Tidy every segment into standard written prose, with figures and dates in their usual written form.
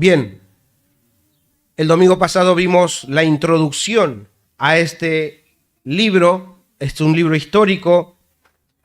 Bien, el domingo pasado vimos la introducción a este libro. Es un libro histórico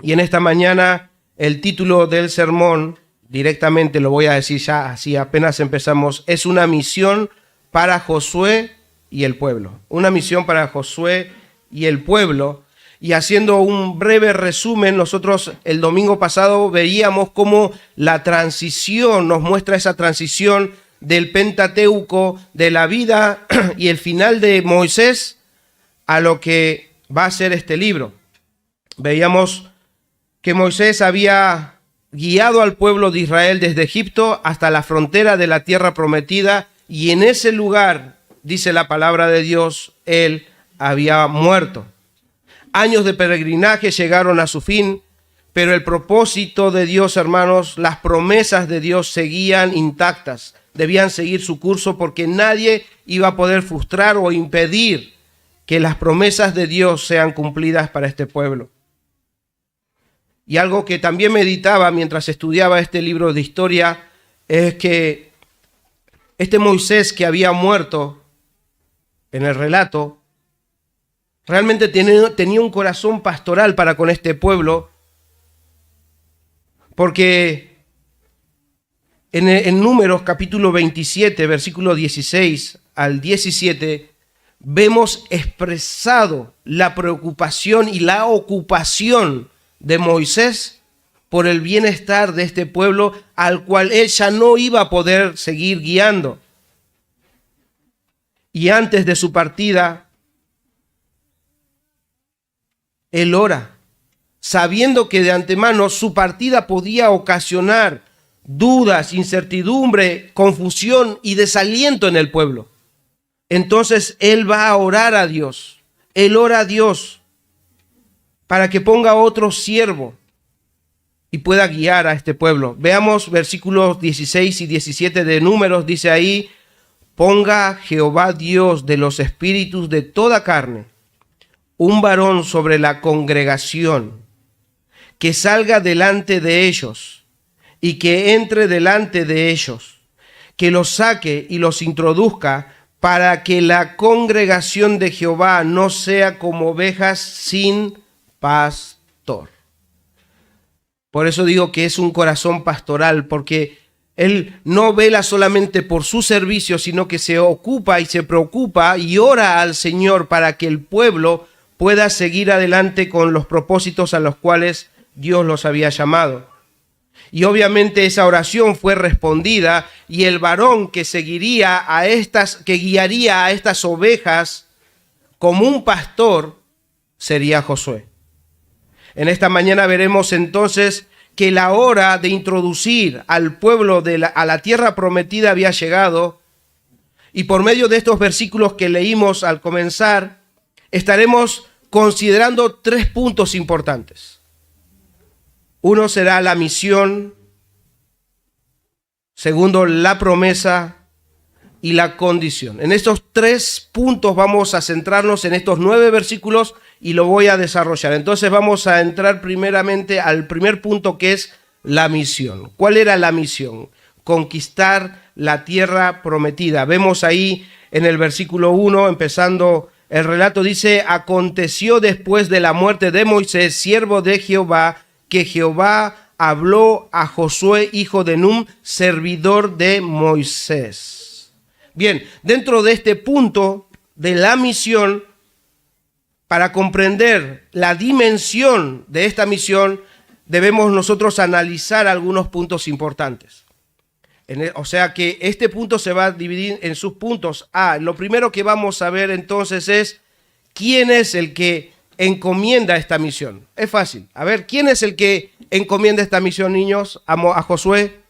y en esta mañana el título del sermón, directamente lo voy a decir ya así apenas empezamos, es una misión para Josué y el pueblo. Una misión para Josué y el pueblo. Y haciendo un breve resumen, nosotros el domingo pasado veíamos cómo la transición, nos muestra esa transición del Pentateuco, de la vida y el final de Moisés a lo que va a ser este libro. Veíamos que Moisés había guiado al pueblo de Israel desde Egipto hasta la frontera de la tierra prometida, y en ese lugar, dice la palabra de Dios, él había muerto. Años de peregrinaje llegaron a su fin, pero el propósito de Dios, hermanos, las promesas de Dios seguían intactas. Debían seguir su curso porque nadie iba a poder frustrar o impedir que las promesas de Dios sean cumplidas para este pueblo. Y algo que también meditaba mientras estudiaba este libro de historia es que este Moisés que había muerto en el relato realmente tenía un corazón pastoral para con este pueblo, porque en Números capítulo 27, versículo 16 al 17, vemos expresado la preocupación y la ocupación de Moisés por el bienestar de este pueblo al cual él ya no iba a poder seguir guiando. Y antes de su partida, él ora, sabiendo que de antemano su partida podía ocasionar dudas, incertidumbre, confusión y desaliento en el pueblo. Entonces él va a orar a Dios. Él ora a Dios para que ponga otro siervo y pueda guiar a este pueblo. Veamos versículos 16 y 17 de Números, dice ahí: ponga Jehová Dios de los espíritus de toda carne un varón sobre la congregación, que salga delante de ellos y que entre delante de ellos, que los saque y los introduzca, para que la congregación de Jehová no sea como ovejas sin pastor. Por eso digo que es un corazón pastoral, porque él no vela solamente por su servicio, sino que se ocupa y se preocupa y ora al Señor para que el pueblo pueda seguir adelante con los propósitos a los cuales Dios los había llamado. Y obviamente esa oración fue respondida, y el varón que guiaría a estas ovejas como un pastor sería Josué. En esta mañana veremos entonces que la hora de introducir al pueblo a la tierra prometida había llegado, y por medio de estos versículos que leímos al comenzar, estaremos considerando 3 puntos importantes. Uno será la misión, segundo la promesa y la condición. En estos 3 puntos vamos a centrarnos en estos 9 versículos y lo voy a desarrollar. Entonces vamos a entrar primeramente al primer punto, que es la misión. ¿Cuál era la misión? Conquistar la tierra prometida. Vemos ahí en el versículo 1, empezando el relato, dice: aconteció después de la muerte de Moisés, siervo de Jehová, que Jehová habló a Josué, hijo de Nun, servidor de Moisés. Bien, dentro de este punto de la misión, para comprender la dimensión de esta misión, debemos nosotros analizar algunos puntos importantes. O sea que este punto se va a dividir en sus puntos. Lo primero que vamos a ver entonces es quién es el que encomienda esta misión. Es fácil. A ver, ¿quién es el que encomienda esta misión, niños, a Josué?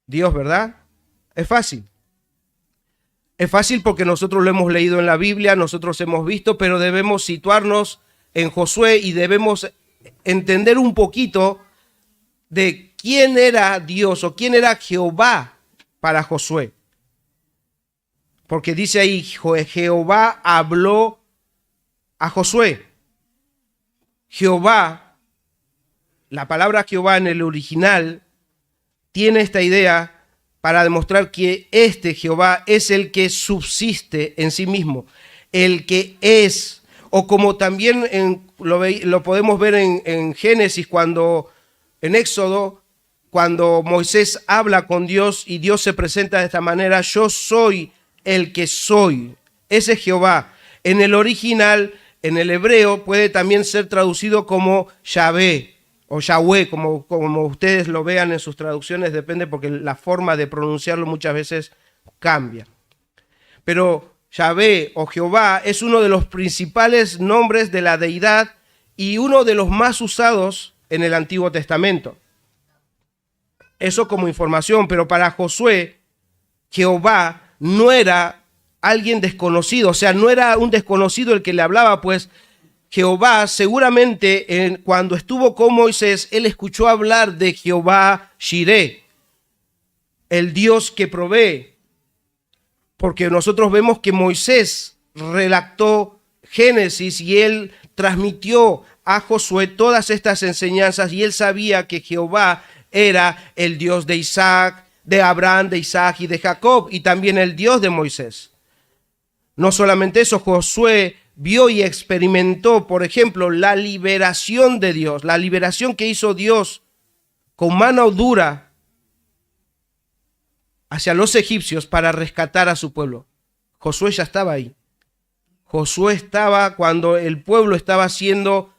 Dios, ¿verdad? Es fácil. Es fácil porque nosotros lo hemos leído en la Biblia, nosotros hemos visto, pero debemos situarnos en Josué y debemos entender un poquito de quién era Dios o quién era Jehová para Josué. Porque dice ahí, Jehová habló a Josué. Jehová, la palabra Jehová en el original tiene esta idea para demostrar que Jehová es el que subsiste en sí mismo, el que es, o como también lo podemos ver en Génesis, en Éxodo, cuando Moisés habla con Dios y Dios se presenta de esta manera: yo soy el que soy. Ese es Jehová. En el original, en el hebreo, puede también ser traducido como Yahvé o Yahweh, como ustedes lo vean en sus traducciones, depende, porque la forma de pronunciarlo muchas veces cambia. Pero Yahvé o Jehová es uno de los principales nombres de la deidad y uno de los más usados en el Antiguo Testamento. Eso como información, pero para Josué, Jehová no era alguien desconocido, o sea, no era un desconocido el que le hablaba, pues Jehová seguramente cuando estuvo con Moisés, él escuchó hablar de Jehová Jireh, el Dios que provee, porque nosotros vemos que Moisés redactó Génesis y él transmitió a Josué todas estas enseñanzas y él sabía que Jehová era el Dios de Isaac, de Abraham, de Isaac y de Jacob, y también el Dios de Moisés. No solamente eso, Josué vio y experimentó, por ejemplo, la liberación de Dios, la liberación que hizo Dios con mano dura hacia los egipcios para rescatar a su pueblo. Josué ya estaba ahí. Josué estaba cuando el pueblo estaba siendo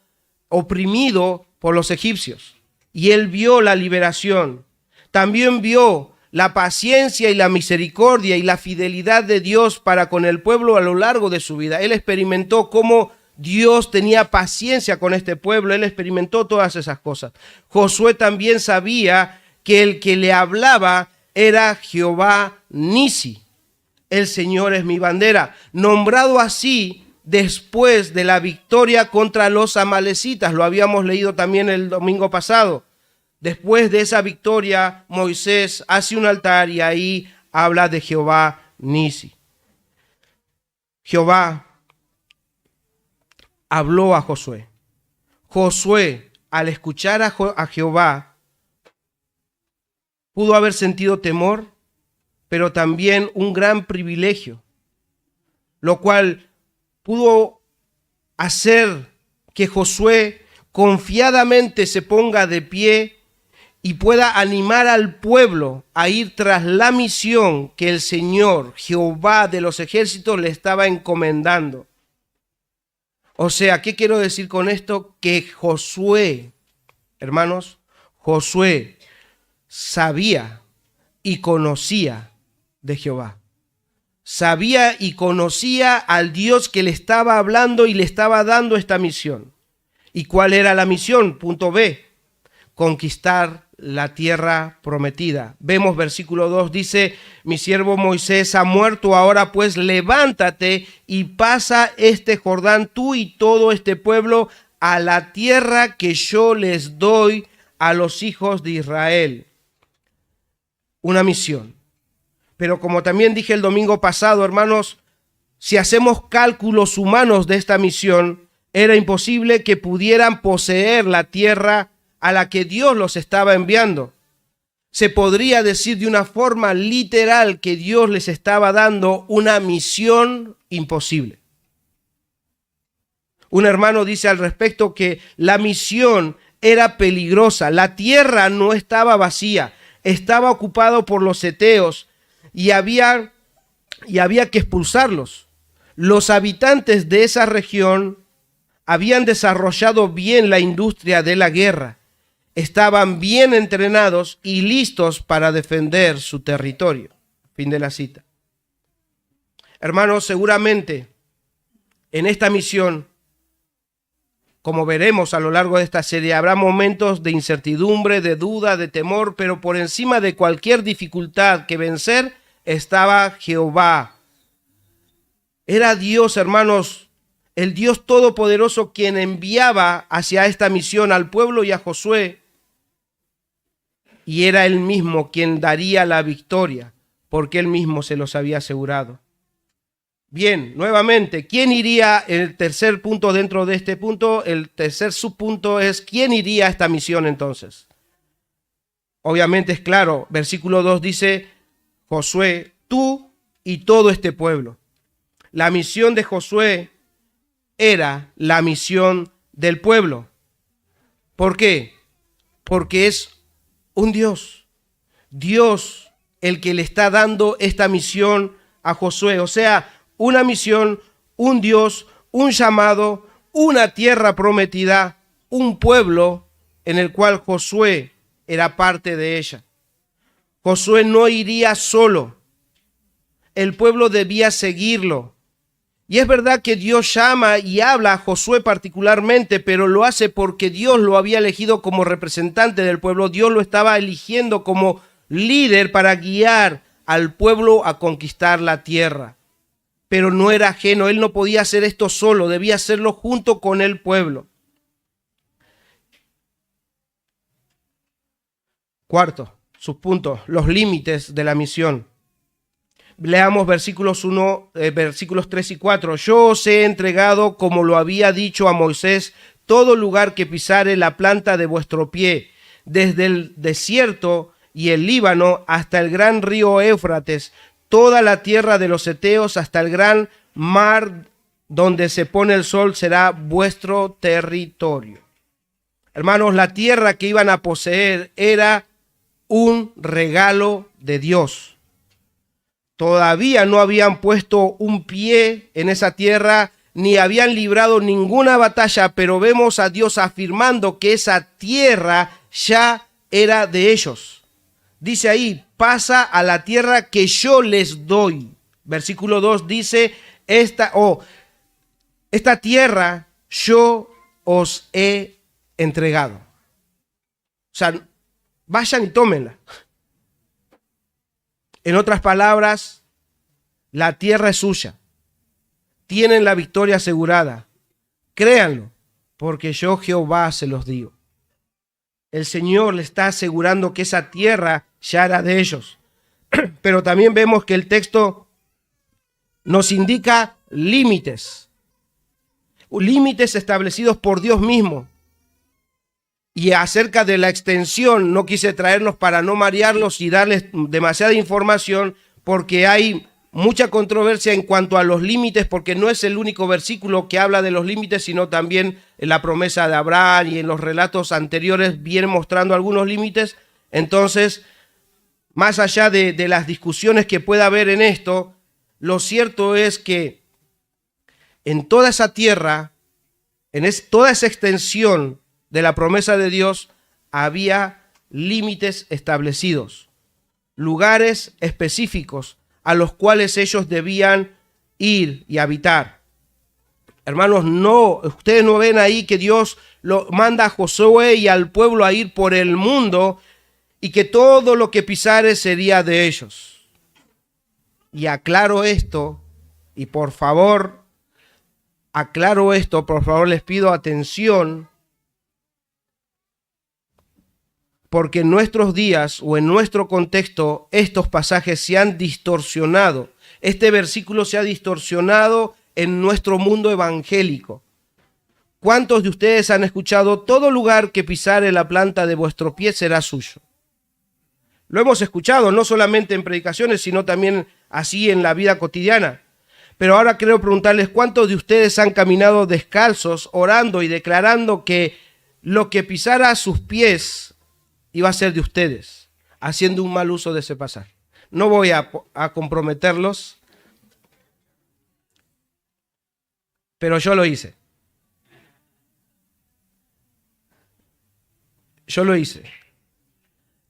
oprimido por los egipcios y él vio la liberación. También vio la paciencia y la misericordia y la fidelidad de Dios para con el pueblo a lo largo de su vida. Él experimentó cómo Dios tenía paciencia con este pueblo, él experimentó todas esas cosas. Josué también sabía que el que le hablaba era Jehová Nisi, el Señor es mi bandera, nombrado así después de la victoria contra los amalecitas. Lo habíamos leído también el domingo pasado. Después de esa victoria, Moisés hace un altar y ahí habla de Jehová Nisi. Jehová habló a Josué. Josué, al escuchar a Jehová, pudo haber sentido temor, pero también un gran privilegio, lo cual pudo hacer que Josué confiadamente se ponga de pie y pueda animar al pueblo a ir tras la misión que el Señor, Jehová de los ejércitos, le estaba encomendando. O sea, ¿qué quiero decir con esto? Que Josué, hermanos, Josué sabía y conocía de Jehová. Sabía y conocía al Dios que le estaba hablando y le estaba dando esta misión. ¿Y cuál era la misión? Punto B, conquistar la tierra prometida. Vemos versículo 2, dice: mi siervo Moisés ha muerto, ahora pues levántate y pasa este Jordán, tú y todo este pueblo, a la tierra que yo les doy a los hijos de Israel. Una misión. Pero como también dije el domingo pasado, hermanos, si hacemos cálculos humanos de esta misión, era imposible que pudieran poseer la tierra a la que Dios los estaba enviando. Se podría decir de una forma literal que Dios les estaba dando una misión imposible. Un hermano dice al respecto que la misión era peligrosa. La tierra no estaba vacía, estaba ocupado por los heteos y había que expulsarlos. Los habitantes de esa región habían desarrollado bien la industria de la guerra. Estaban bien entrenados y listos para defender su territorio. Fin de la cita. Hermanos, seguramente en esta misión, como veremos a lo largo de esta serie, habrá momentos de incertidumbre, de duda, de temor, pero por encima de cualquier dificultad que vencer estaba Jehová. Era Dios, hermanos, el Dios Todopoderoso quien enviaba hacia esta misión al pueblo y a Josué. Y era él mismo quien daría la victoria, porque él mismo se los había asegurado. Bien, nuevamente, ¿quién iría? El tercer punto dentro de este punto, el tercer subpunto es: ¿quién iría a esta misión entonces? Obviamente es claro, versículo 2 dice: Josué, tú y todo este pueblo. La misión de Josué era la misión del pueblo. ¿Por qué? Porque es un Dios. Dios el que le está dando esta misión a Josué. O sea, una misión, un Dios, un llamado, una tierra prometida, un pueblo en el cual Josué era parte de ella. Josué no iría solo. El pueblo debía seguirlo. Y es verdad que Dios llama y habla a Josué particularmente, pero lo hace porque Dios lo había elegido como representante del pueblo. Dios lo estaba eligiendo como líder para guiar al pueblo a conquistar la tierra. Pero no era ajeno, él no podía hacer esto solo, debía hacerlo junto con el pueblo. Cuarto, subpunto, los límites de la misión. Leamos versículos 3 y 4. Yo os he entregado, como lo había dicho a Moisés, todo lugar que pisare la planta de vuestro pie, desde el desierto y el Líbano hasta el gran río Éufrates, toda la tierra de los heteos hasta el gran mar donde se pone el sol será vuestro territorio. Hermanos, la tierra que iban a poseer era un regalo de Dios. Todavía no habían puesto un pie en esa tierra, ni habían librado ninguna batalla, pero vemos a Dios afirmando que esa tierra ya era de ellos. Dice ahí, pasa a la tierra que yo les doy. Versículo 2 dice, esta tierra yo os he entregado. O sea, vayan y tómenla. En otras palabras, la tierra es suya. Tienen la victoria asegurada. Créanlo, porque yo Jehová se los digo. El Señor le está asegurando que esa tierra ya era de ellos. Pero también vemos que el texto nos indica límites. Límites establecidos por Dios mismo. Y acerca de la extensión, no quise traerlos para no marearlos y darles demasiada información, porque hay mucha controversia en cuanto a los límites, porque no es el único versículo que habla de los límites, sino también en la promesa de Abraham y en los relatos anteriores viene mostrando algunos límites. Entonces, más allá de las discusiones que pueda haber en esto, lo cierto es que en toda esa tierra, toda esa extensión de la promesa de Dios, había límites establecidos, lugares específicos a los cuales ellos debían ir y habitar. Hermanos, ustedes no ven ahí que Dios lo manda a Josué y al pueblo a ir por el mundo y que todo lo que pisare sería de ellos. Y aclaro esto, y por favor, les pido atención, porque en nuestros días o en nuestro contexto estos pasajes se han distorsionado. Este versículo se ha distorsionado en nuestro mundo evangélico. ¿Cuántos de ustedes han escuchado, todo lugar que pisare la planta de vuestro pie será suyo? Lo hemos escuchado no solamente en predicaciones, sino también así en la vida cotidiana. Pero ahora quiero preguntarles, ¿cuántos de ustedes han caminado descalzos, orando y declarando que lo que pisara a sus pies iba a ser de ustedes, haciendo un mal uso de ese pasaje? No voy a comprometerlos, pero yo lo hice. Yo lo hice.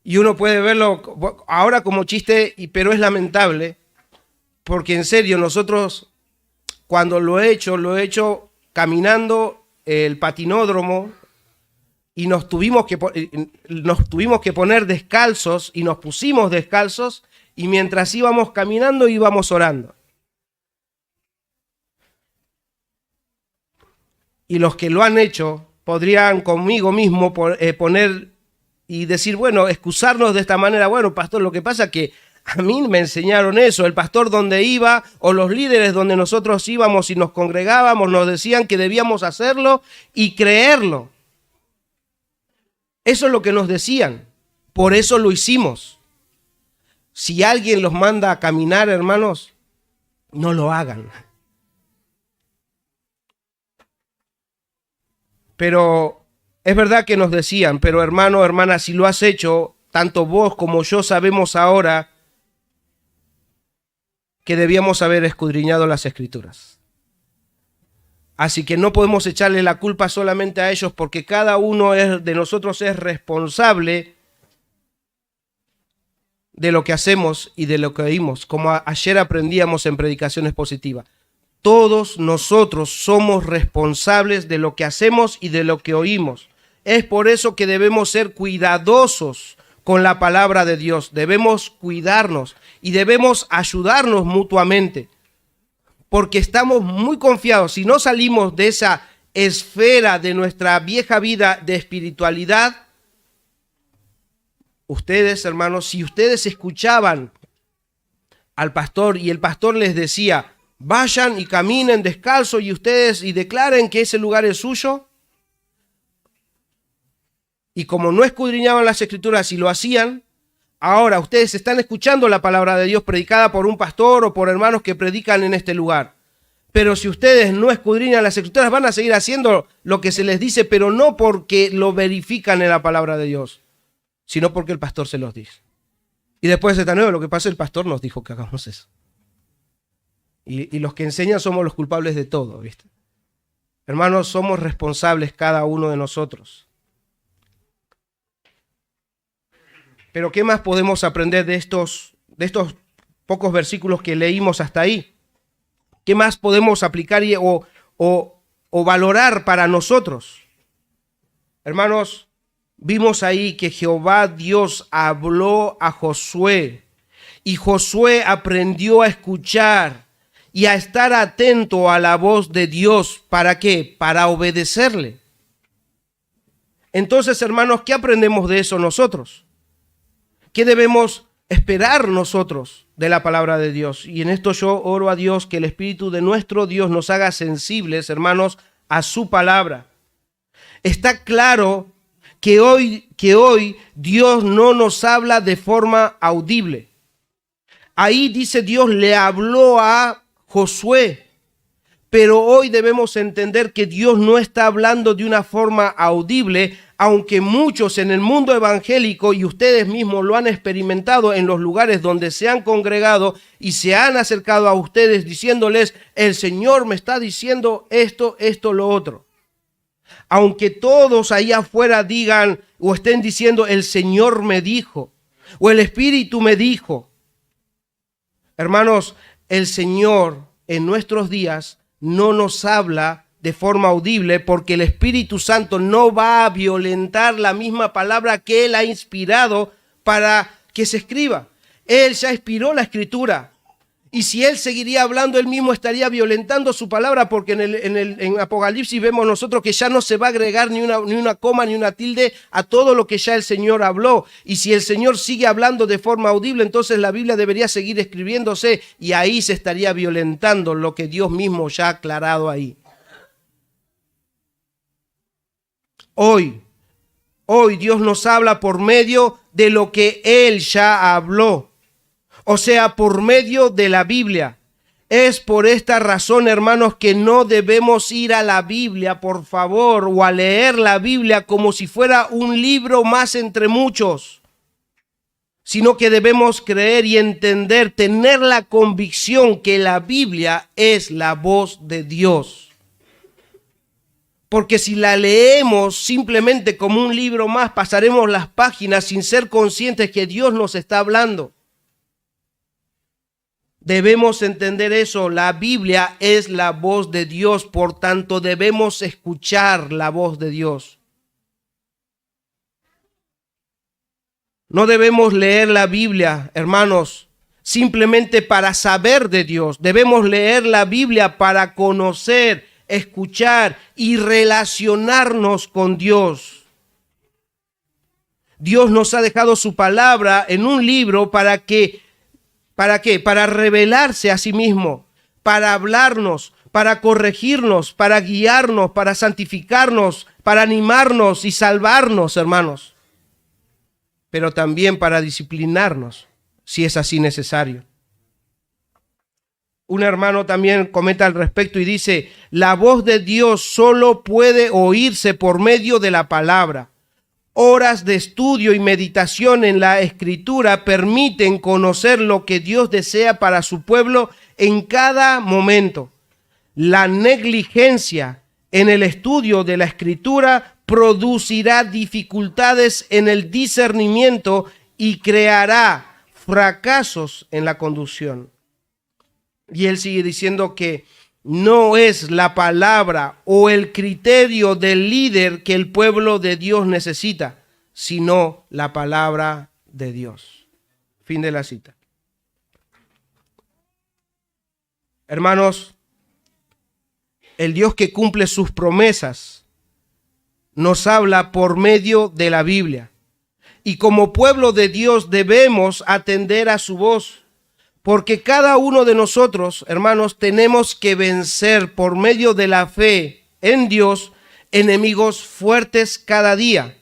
Y uno puede verlo ahora como chiste, pero es lamentable, porque en serio nosotros cuando lo he hecho caminando el patinódromo, y nos tuvimos que poner descalzos y nos pusimos descalzos, y mientras íbamos caminando íbamos orando. Y los que lo han hecho podrían conmigo mismo poner y decir, bueno, excusarnos de esta manera. Bueno, pastor, lo que pasa es que a mí me enseñaron eso. El pastor donde iba o los líderes donde nosotros íbamos y nos congregábamos nos decían que debíamos hacerlo y creerlo. Eso es lo que nos decían. Por eso lo hicimos. Si alguien los manda a caminar, hermanos, no lo hagan. Pero es verdad que nos decían, pero hermano, hermana, si lo has hecho, tanto vos como yo sabemos ahora que debíamos haber escudriñado las Escrituras. Así que no podemos echarle la culpa solamente a ellos, porque cada uno de nosotros es responsable de lo que hacemos y de lo que oímos, como ayer aprendíamos en predicaciones positivas. Todos nosotros somos responsables de lo que hacemos y de lo que oímos. Es por eso que debemos ser cuidadosos con la palabra de Dios. Debemos cuidarnos y debemos ayudarnos mutuamente, porque estamos muy confiados. Si no salimos de esa esfera de nuestra vieja vida de espiritualidad, ustedes, hermanos, si ustedes escuchaban al pastor y el pastor les decía, vayan y caminen descalzo y ustedes y declaren que ese lugar es suyo, y como no escudriñaban las Escrituras y lo hacían, ahora ustedes están escuchando la palabra de Dios predicada por un pastor o por hermanos que predican en este lugar. Pero si ustedes no escudriñan las Escrituras, van a seguir haciendo lo que se les dice, pero no porque lo verifican en la palabra de Dios, sino porque el pastor se los dice. Y después de esta nueva, lo que pasa, el pastor nos dijo que hagamos eso. Y los que enseñan somos los culpables de todo, ¿viste? Hermanos, somos responsables cada uno de nosotros. Pero ¿qué más podemos aprender de estos pocos versículos que leímos hasta ahí? ¿Qué más podemos aplicar o valorar para nosotros? Hermanos, vimos ahí que Jehová Dios habló a Josué y Josué aprendió a escuchar y a estar atento a la voz de Dios. ¿Para qué? Para obedecerle. Entonces, hermanos, ¿qué aprendemos de eso nosotros? ¿Qué debemos esperar nosotros de la palabra de Dios? Y en esto yo oro a Dios que el Espíritu de nuestro Dios nos haga sensibles, hermanos, a su palabra. Está claro que hoy Dios no nos habla de forma audible. Ahí dice Dios le habló a Josué, pero hoy debemos entender que Dios no está hablando de una forma audible, aunque muchos en el mundo evangélico, y ustedes mismos lo han experimentado en los lugares donde se han congregado y se han acercado a ustedes diciéndoles, el Señor me está diciendo esto, lo otro. Aunque todos ahí afuera digan o estén diciendo, el Señor me dijo, o el Espíritu me dijo. Hermanos, el Señor en nuestros días no nos habla de forma audible, porque el Espíritu Santo no va a violentar la misma palabra que Él ha inspirado para que se escriba. Él ya inspiró la Escritura. Y si Él seguiría hablando, Él mismo estaría violentando su palabra, porque en Apocalipsis vemos nosotros que ya no se va a agregar ni una coma ni una tilde a todo lo que ya el Señor habló. Y si el Señor sigue hablando de forma audible, entonces la Biblia debería seguir escribiéndose y ahí se estaría violentando lo que Dios mismo ya ha aclarado ahí. Hoy Dios nos habla por medio de lo que Él ya habló. O sea, por medio de la Biblia. Es por esta razón, hermanos, que no debemos ir a la Biblia, por favor, o a leer la Biblia como si fuera un libro más entre muchos, sino que debemos creer y entender, tener la convicción que la Biblia es la voz de Dios. Porque si la leemos simplemente como un libro más, pasaremos las páginas sin ser conscientes que Dios nos está hablando. Debemos entender eso, la Biblia es la voz de Dios, por tanto debemos escuchar la voz de Dios. No debemos leer la Biblia, hermanos, simplemente para saber de Dios. Debemos leer la Biblia para conocer, escuchar y relacionarnos con Dios. Dios nos ha dejado su palabra en un libro ¿para qué? Para revelarse a sí mismo, para hablarnos, para corregirnos, para guiarnos, para santificarnos, para animarnos y salvarnos, hermanos. Pero también para disciplinarnos si es así necesario. Un hermano también comenta al respecto y dice, la voz de Dios solo puede oírse por medio de la palabra. Horas de estudio y meditación en la Escritura permiten conocer lo que Dios desea para su pueblo en cada momento. La negligencia en el estudio de la Escritura producirá dificultades en el discernimiento y creará fracasos en la conducción. Y él sigue diciendo que no es la palabra o el criterio del líder que el pueblo de Dios necesita, sino la palabra de Dios. Fin de la cita. Hermanos, el Dios que cumple sus promesas nos habla por medio de la Biblia. Y como pueblo de Dios debemos atender a su voz. Porque cada uno de nosotros, hermanos, tenemos que vencer por medio de la fe en Dios enemigos fuertes cada día.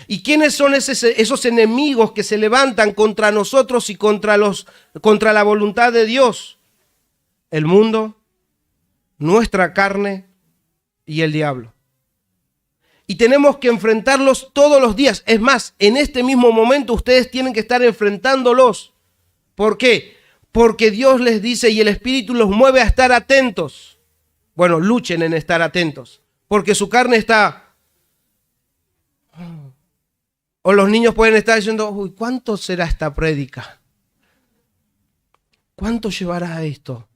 ¿Y quiénes son esos enemigos que se levantan contra nosotros y contra la voluntad de Dios? El mundo, nuestra carne y el diablo. Y tenemos que enfrentarlos todos los días. Es más, en este mismo momento ustedes tienen que estar enfrentándolos. ¿Por qué? Porque Dios les dice y el Espíritu los mueve a estar atentos. Bueno, luchen en estar atentos, porque su carne está... O los niños pueden estar diciendo, uy, ¿cuánto será esta prédica? ¿Cuánto llevará esto?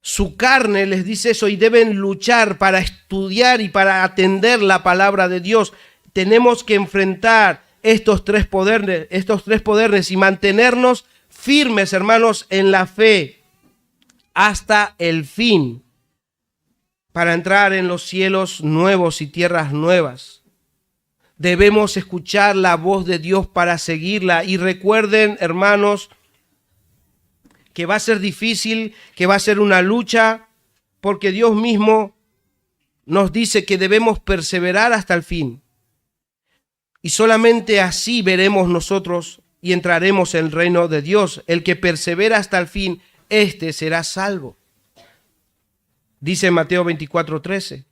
Su carne les dice eso y deben luchar para estudiar y para atender la palabra de Dios. Tenemos que enfrentar estos tres poderes y mantenernos firmes, hermanos, en la fe hasta el fin para entrar en los cielos nuevos y tierras nuevas. Debemos escuchar la voz de Dios para seguirla. Y recuerden, hermanos, que va a ser difícil, que va a ser una lucha, porque Dios mismo nos dice que debemos perseverar hasta el fin. Y solamente así veremos nosotros y entraremos en el reino de Dios. El que persevera hasta el fin, éste será salvo. Dice Mateo 24:13.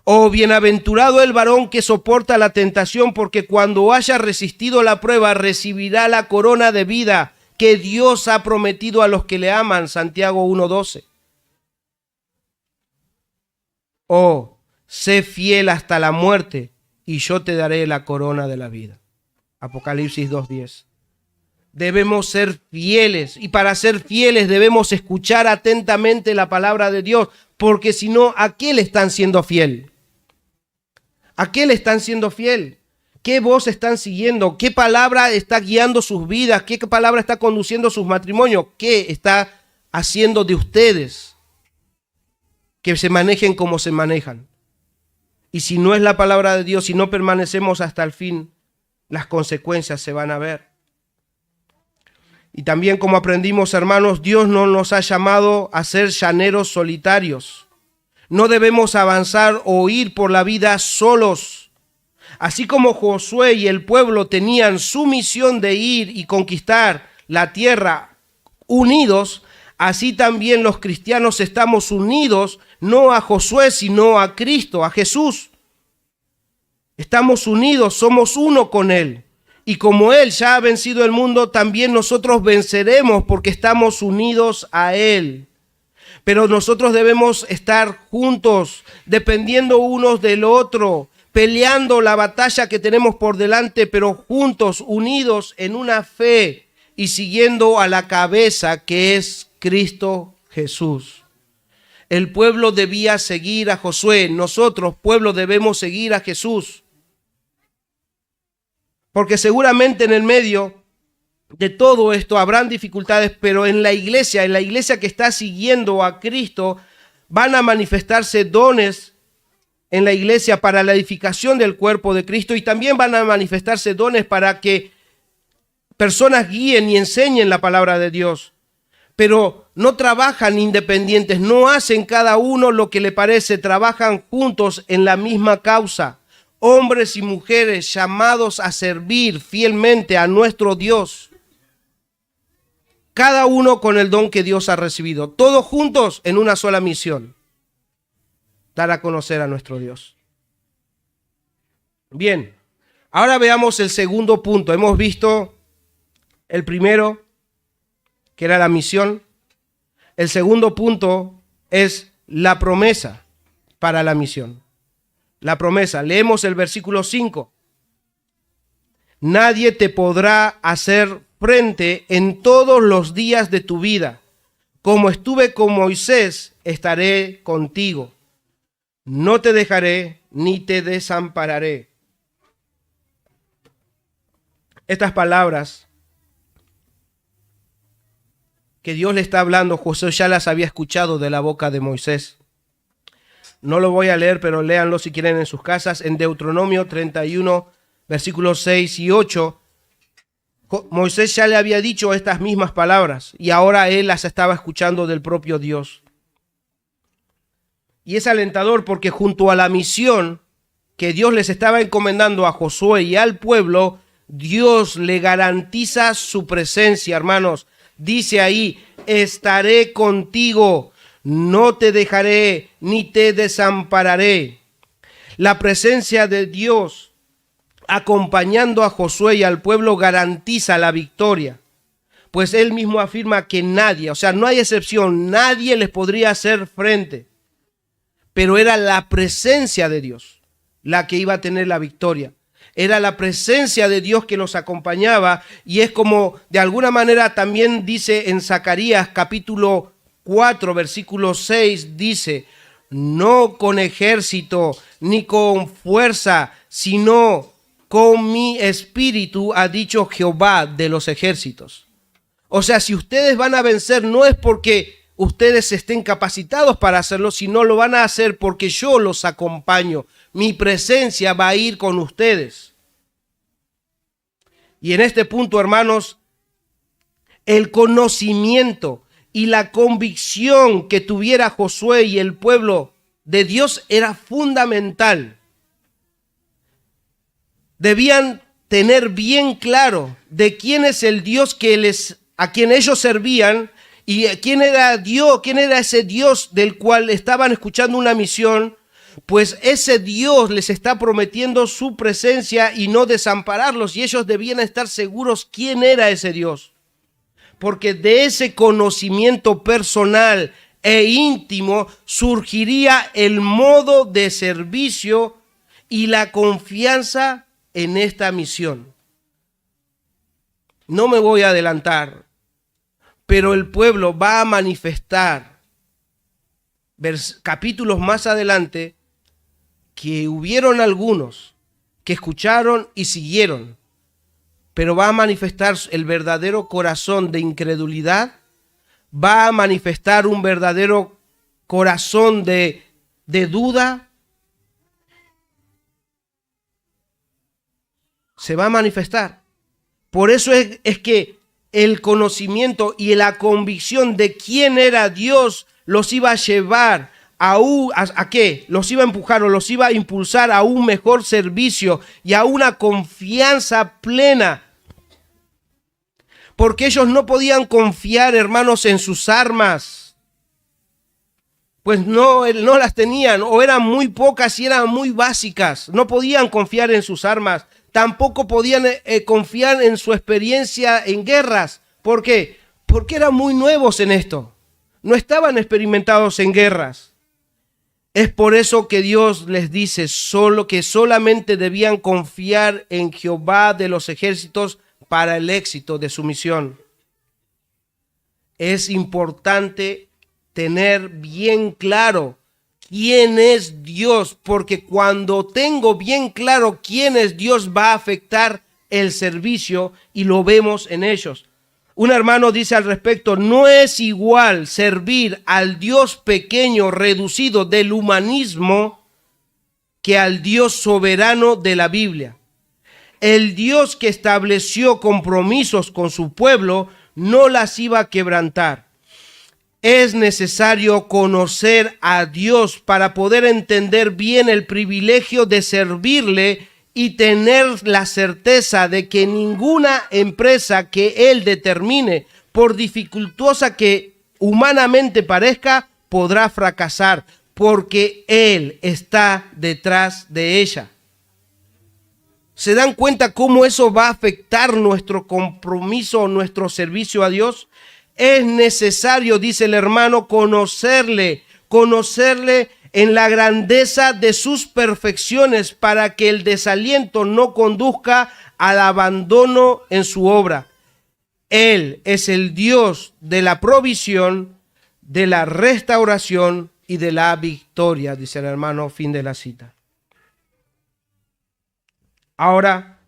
Oh, bienaventurado el varón que soporta la tentación, porque cuando haya resistido la prueba, recibirá la corona de vida que Dios ha prometido a los que le aman. Santiago 1:12. Oh, sé fiel hasta la muerte, y yo te daré la corona de la vida. Apocalipsis 2:10. Debemos ser fieles, y para ser fieles debemos escuchar atentamente la palabra de Dios, porque si no, ¿a qué le están siendo fiel? ¿A qué le están siendo fiel? ¿Qué voz están siguiendo? ¿Qué palabra está guiando sus vidas? ¿Qué palabra está conduciendo sus matrimonios? ¿Qué está haciendo de ustedes que se manejen como se manejan? Y si no es la palabra de Dios, si no permanecemos hasta el fin, las consecuencias se van a ver. Y también, como aprendimos, hermanos, Dios no nos ha llamado a ser llaneros solitarios. No debemos avanzar o ir por la vida solos. Así como Josué y el pueblo tenían su misión de ir y conquistar la tierra unidos, así también los cristianos estamos unidos, no a Josué, sino a Cristo, a Jesús. Estamos unidos, somos uno con Él. Y como Él ya ha vencido el mundo, también nosotros venceremos porque estamos unidos a Él. Pero nosotros debemos estar juntos, dependiendo unos del otro, peleando la batalla que tenemos por delante, pero juntos, unidos en una fe y siguiendo a la cabeza que es Cristo Jesús. El pueblo debía seguir a Josué, nosotros, pueblo, debemos seguir a Jesús. Porque seguramente en el medio de todo esto habrán dificultades, pero en la iglesia que está siguiendo a Cristo, van a manifestarse dones en la iglesia para la edificación del cuerpo de Cristo, y también van a manifestarse dones para que personas guíen y enseñen la palabra de Dios. Pero no trabajan independientes, no hacen cada uno lo que le parece, trabajan juntos en la misma causa. Hombres y mujeres llamados a servir fielmente a nuestro Dios. cada uno con el don que Dios ha recibido, todos juntos en una sola misión: dar a conocer a nuestro Dios. Bien, ahora veamos el segundo punto. Hemos visto el primero, que era la misión. El segundo punto es la promesa para la misión. La promesa. Leemos el versículo 5. Nadie te podrá hacer frente en todos los días de tu vida. Como estuve con Moisés, estaré contigo. No te dejaré ni te desampararé. Estas palabras que Dios le está hablando, Josué ya las había escuchado de la boca de Moisés. No lo voy a leer, pero léanlo si quieren en sus casas. En Deuteronomio 31, versículos 6 y 8, Moisés ya le había dicho estas mismas palabras y ahora él las estaba escuchando del propio Dios. Y es alentador porque junto a la misión que Dios les estaba encomendando a Josué y al pueblo, Dios le garantiza su presencia, hermanos. Dice ahí: estaré contigo, no te dejaré ni te desampararé. La presencia de Dios acompañando a Josué y al pueblo garantiza la victoria, pues él mismo afirma que nadie, o sea, no hay excepción, nadie les podría hacer frente, pero era la presencia de Dios la que iba a tener la victoria. Era la presencia de Dios que los acompañaba, y es como de alguna manera también dice en Zacarías capítulo 4, versículo 6, dice: no con ejército ni con fuerza, sino con mi espíritu, ha dicho Jehová de los ejércitos. O sea, si ustedes van a vencer, no es porque ustedes estén capacitados para hacerlo, sino lo van a hacer porque yo los acompaño. Mi presencia va a ir con ustedes. Y en este punto, hermanos, el conocimiento y la convicción que tuviera Josué y el pueblo de Dios era fundamental. Debían tener bien claro de quién es el Dios a quien ellos servían, y quién era Dios, quién era ese Dios del cual estaban escuchando una misión, pues ese Dios les está prometiendo su presencia y no desampararlos, y ellos debían estar seguros quién era ese Dios, porque de ese conocimiento personal e íntimo surgiría el modo de servicio y la confianza en esta misión. No me voy a adelantar, pero el pueblo va a manifestar capítulos más adelante que hubieron algunos que escucharon y siguieron, pero va a manifestar el verdadero corazón de incredulidad, va a manifestar un verdadero corazón de duda. Se va a manifestar. Por eso es que el conocimiento y la convicción de quién era Dios los iba a llevar ¿a qué? Los iba a empujar o los iba a impulsar a un mejor servicio y a una confianza plena. Porque ellos no podían confiar, hermanos, en sus armas. Pues no las tenían, o eran muy pocas y eran muy básicas. No podían confiar en sus armas. Tampoco podían confiar en su experiencia en guerras. ¿Por qué? Porque eran muy nuevos en esto. No estaban experimentados en guerras. Es por eso que Dios les dice que solamente debían confiar en Jehová de los ejércitos para el éxito de su misión. Es importante tener bien claro quién es Dios, porque cuando tengo bien claro quién es Dios va a afectar el servicio, y lo vemos en ellos. Un hermano dice al respecto: no es igual servir al Dios pequeño, reducido del humanismo, que al Dios soberano de la Biblia. El Dios que estableció compromisos con su pueblo no las iba a quebrantar. Es necesario conocer a Dios para poder entender bien el privilegio de servirle y tener la certeza de que ninguna empresa que Él determine por dificultosa que humanamente parezca, podrá fracasar, porque Él está detrás de ella. ¿Se dan cuenta cómo eso va a afectar nuestro compromiso, nuestro servicio a Dios? Es necesario, dice el hermano, conocerle en la grandeza de sus perfecciones para que el desaliento no conduzca al abandono en su obra. Él es el Dios de la provisión, de la restauración y de la victoria, dice el hermano, fin de la cita. Ahora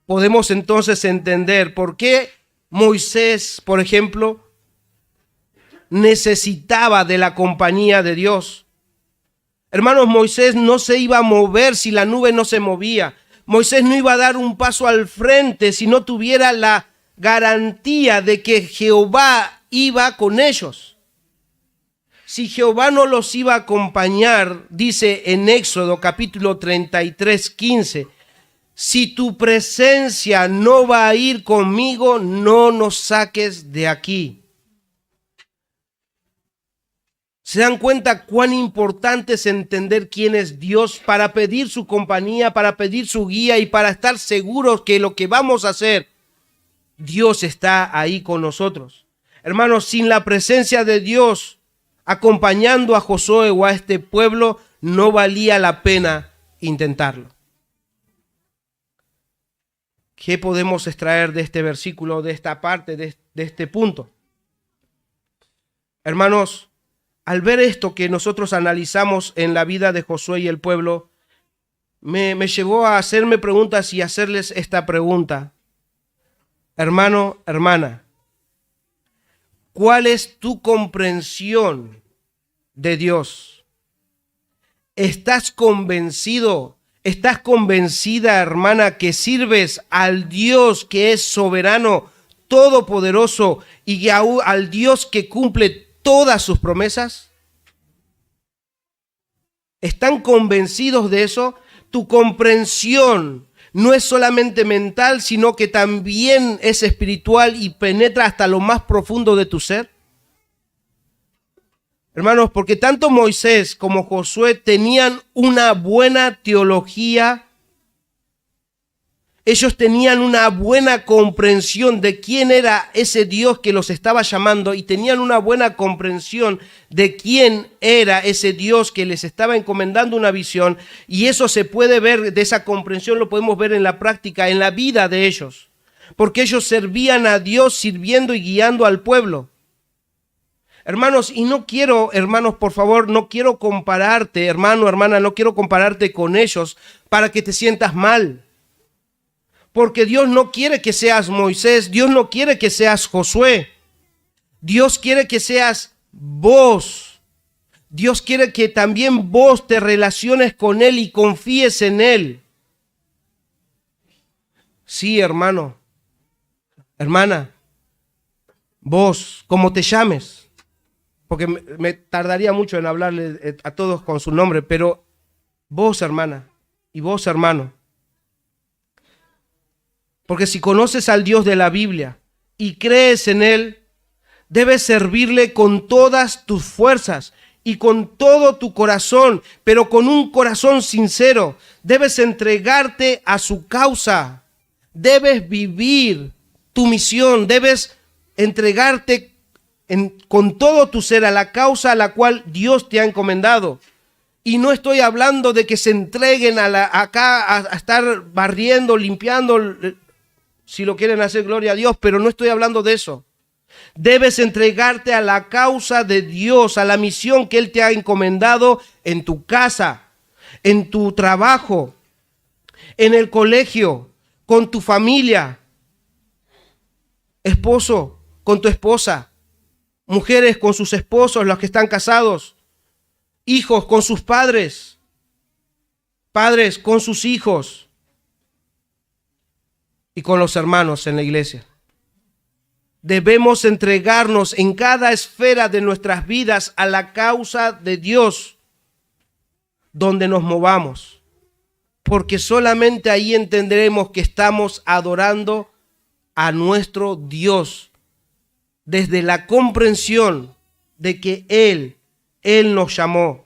podemos entonces entender por qué Moisés, por ejemplo, necesitaba de la compañía de Dios. Hermanos, Moisés no se iba a mover si la nube no se movía. Moisés no iba a dar un paso al frente si no tuviera la garantía de que Jehová iba con ellos. Si Jehová no los iba a acompañar, dice en Éxodo capítulo 33, 15, si tu presencia no va a ir conmigo, no nos saques de aquí. ¿Se dan cuenta cuán importante es entender quién es Dios para pedir su compañía, para pedir su guía y para estar seguros que lo que vamos a hacer, Dios está ahí con nosotros? Hermanos, sin la presencia de Dios acompañando a Josué o a este pueblo, no valía la pena intentarlo. ¿Qué podemos extraer de este versículo, de esta parte, de este punto? Hermanos, al ver esto que nosotros analizamos en la vida de Josué y el pueblo, me llevó a hacerme preguntas y hacerles esta pregunta. Hermano, hermana, ¿cuál es tu comprensión de Dios? ¿Estás convencido? ¿Estás convencida, hermana, que sirves al Dios que es soberano, todopoderoso y al Dios que cumple todas sus promesas? ¿Están convencidos de eso? Tu comprensión no es solamente mental, sino que también es espiritual y penetra hasta lo más profundo de tu ser. Hermanos, porque tanto Moisés como Josué tenían una buena teología, ellos tenían una buena comprensión de quién era ese Dios que los estaba llamando y tenían una buena comprensión de quién era ese Dios que les estaba encomendando una visión, y eso se puede ver, de esa comprensión lo podemos ver en la práctica, en la vida de ellos, porque ellos servían a Dios sirviendo y guiando al pueblo. Hermanos, y no quiero, hermanos, por favor, no quiero compararte, hermano, hermana, no quiero compararte con ellos para que te sientas mal. Porque Dios no quiere que seas Moisés, Dios no quiere que seas Josué. Dios quiere que seas vos. Dios quiere que también vos te relaciones con Él y confíes en Él. Sí, hermano, hermana, vos, como te llames, porque me tardaría mucho en hablarle a todos con su nombre, pero vos, hermana, y vos, hermano. Porque si conoces al Dios de la Biblia y crees en Él, debes servirle con todas tus fuerzas y con todo tu corazón, pero con un corazón sincero. Debes entregarte a su causa. Debes vivir tu misión. Debes entregarte con todo tu ser a la causa a la cual Dios te ha encomendado. Y no estoy hablando de que se entreguen acá a estar barriendo, limpiando, si lo quieren hacer, gloria a Dios, pero no estoy hablando de eso. Debes entregarte a la causa de Dios, a la misión que Él te ha encomendado en tu casa, en tu trabajo, en el colegio, con tu familia, esposo, con tu esposa, mujeres con sus esposos, los que están casados, hijos con sus padres, padres con sus hijos y con los hermanos en la iglesia. Debemos entregarnos en cada esfera de nuestras vidas a la causa de Dios, donde nos movamos, porque solamente ahí entenderemos que estamos adorando a nuestro Dios desde la comprensión de que Él nos llamó.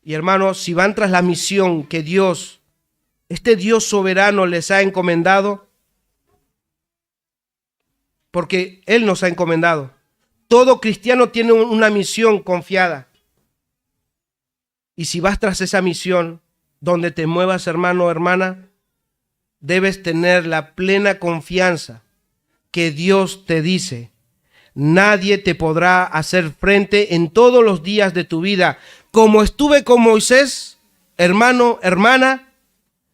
Y hermanos, si van tras la misión que este Dios soberano les ha encomendado, porque Él nos ha encomendado. Todo cristiano tiene una misión confiada. Y si vas tras esa misión, donde te muevas, hermano o hermana, debes tener la plena confianza que Dios te dice: nadie te podrá hacer frente en todos los días de tu vida. Como estuve con Moisés, hermano, hermana,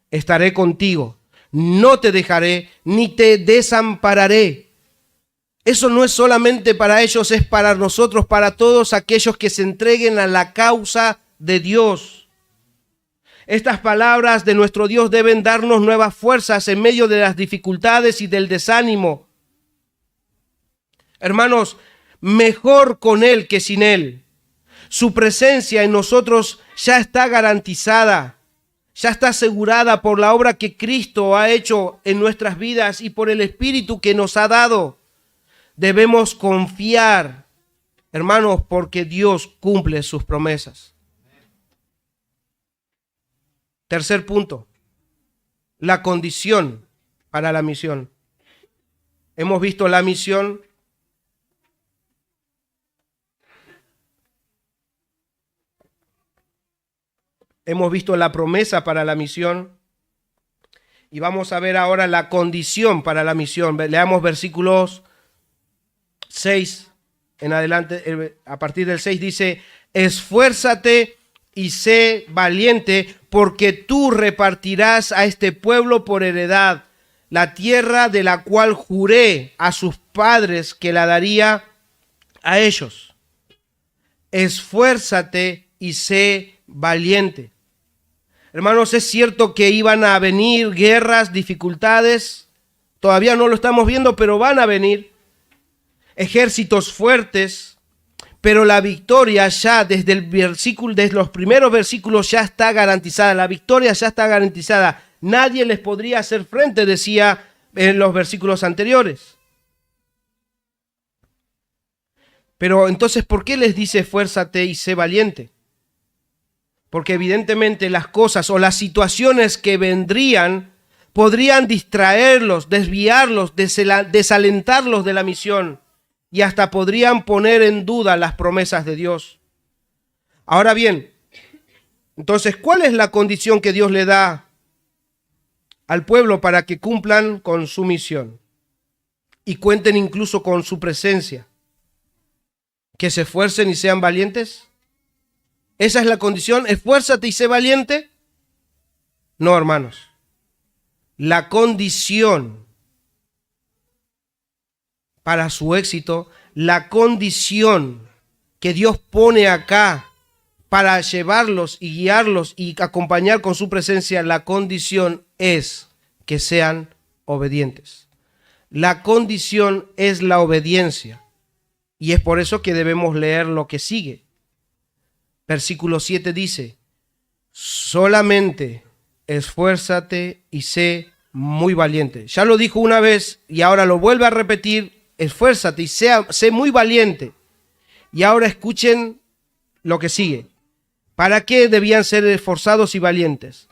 estaré contigo. No te dejaré ni te desampararé. Eso no es solamente para ellos, es para nosotros, para todos aquellos que se entreguen a la causa de Dios. Estas palabras de nuestro Dios deben darnos nuevas fuerzas en medio de las dificultades y del desánimo. Hermanos, mejor con Él que sin Él. Su presencia en nosotros ya está garantizada, ya está asegurada por la obra que Cristo ha hecho en nuestras vidas y por el Espíritu que nos ha dado. Debemos confiar, hermanos, porque Dios cumple sus promesas. Tercer punto, la condición para la misión. Hemos visto la misión. Hemos visto la promesa para la misión. Y vamos a ver ahora la condición para la misión. Leamos versículos 6 en adelante. A partir del 6 dice: esfuérzate y sé valiente, porque tú repartirás a este pueblo por heredad la tierra de la cual juré a sus padres que la daría a ellos. Esfuérzate y sé valiente. Hermanos, es cierto que iban a venir guerras, dificultades. Todavía no lo estamos viendo, pero van a venir ejércitos fuertes. Pero la victoria ya desde los primeros versículos ya está garantizada. La victoria ya está garantizada. Nadie les podría hacer frente, decía en los versículos anteriores. Pero entonces, ¿por qué les dice esfuérzate y sé valiente? Porque evidentemente las cosas o las situaciones que vendrían podrían distraerlos, desviarlos, desalentarlos de la misión y hasta podrían poner en duda las promesas de Dios. Ahora bien, entonces, ¿cuál es la condición que Dios le da al pueblo para que cumplan con su misión y cuenten incluso con su presencia? ¿Que se esfuercen y sean valientes? ¿Esa es la condición? ¿Esfuérzate y sé valiente? No, hermanos. La condición para su éxito, la condición que Dios pone acá para llevarlos y guiarlos y acompañar con su presencia, la condición es que sean obedientes. La condición es la obediencia. Y es por eso que debemos leer lo que sigue. Versículo 7 dice: solamente esfuérzate y sé muy valiente. Ya lo dijo una vez y ahora lo vuelve a repetir: esfuérzate y sé muy valiente. Y ahora escuchen lo que sigue. ¿Para qué debían ser esforzados y valientes?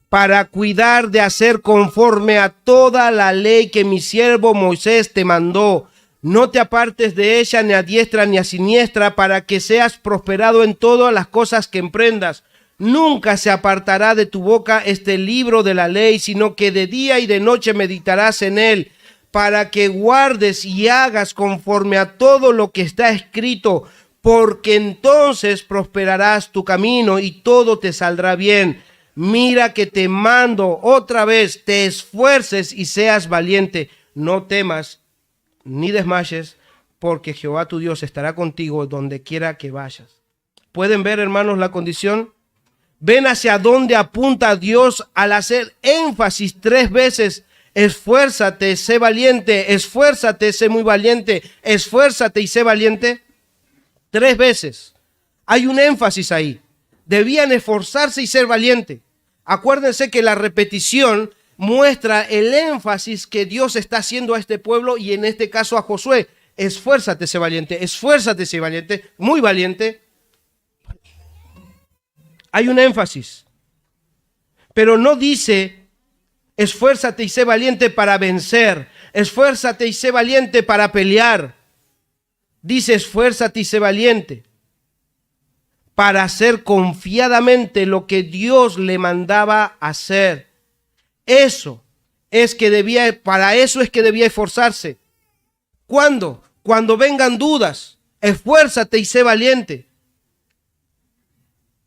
Para cuidar de hacer conforme a toda la ley que mi siervo Moisés te mandó. No te apartes de ella ni a diestra ni a siniestra, para que seas prosperado en todas las cosas que emprendas. Nunca se apartará de tu boca este libro de la ley, sino que de día y de noche meditarás en él, para que guardes y hagas conforme a todo lo que está escrito, porque entonces prosperarás tu camino y todo te saldrá bien. Mira que te mando otra vez, te esfuerces y seas valiente. No temas ni desmayes, porque Jehová tu Dios estará contigo donde quiera que vayas. ¿Pueden ver, hermanos, la condición? ¿Ven hacia dónde apunta Dios al hacer énfasis 3 veces? Esfuérzate, sé valiente, esfuérzate, sé muy valiente, esfuérzate y sé valiente. 3 veces. Hay un énfasis ahí. Debían esforzarse y ser valiente. Acuérdense que la repetición muestra el énfasis que Dios está haciendo a este pueblo y en este caso a Josué. Esfuérzate, sé valiente, muy valiente. Hay un énfasis, pero no dice esfuérzate y sé valiente para vencer, esfuérzate y sé valiente para pelear. Dice esfuérzate y sé valiente para hacer confiadamente lo que Dios le mandaba hacer. Para eso es que debía esforzarse. ¿Cuándo? Cuando vengan dudas, esfuérzate y sé valiente.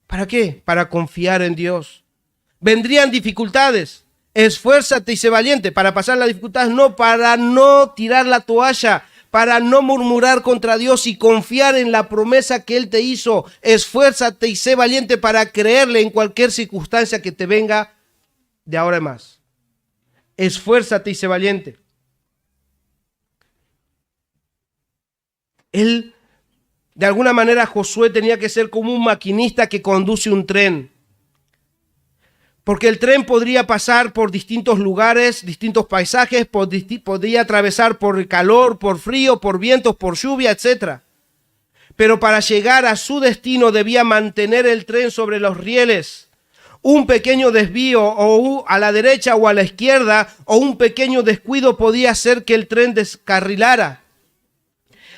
¿Para qué? Para confiar en Dios. Vendrían dificultades, esfuérzate y sé valiente para pasar las dificultades, no para no tirar la toalla, para no murmurar contra Dios y confiar en la promesa que Él te hizo. Esfuérzate y sé valiente para creerle en cualquier circunstancia que te venga de ahora en más. Esfuérzate y sé valiente. De alguna manera, Josué tenía que ser como un maquinista que conduce un tren. Porque el tren podría pasar por distintos lugares, distintos paisajes, podría atravesar por calor, por frío, por vientos, por lluvia, etc. Pero para llegar a su destino debía mantener el tren sobre los rieles. Un pequeño desvío o a la derecha o a la izquierda o un pequeño descuido podía hacer que el tren descarrilara.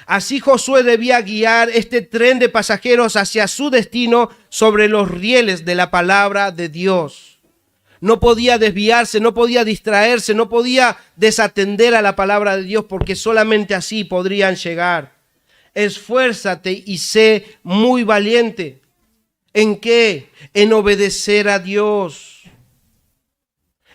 Así Josué debía guiar este tren de pasajeros hacia su destino sobre los rieles de la palabra de Dios. No podía desviarse, no podía distraerse, no podía desatender a la palabra de Dios porque solamente así podrían llegar. Esfuérzate y sé muy valiente. ¿En qué? En obedecer a Dios.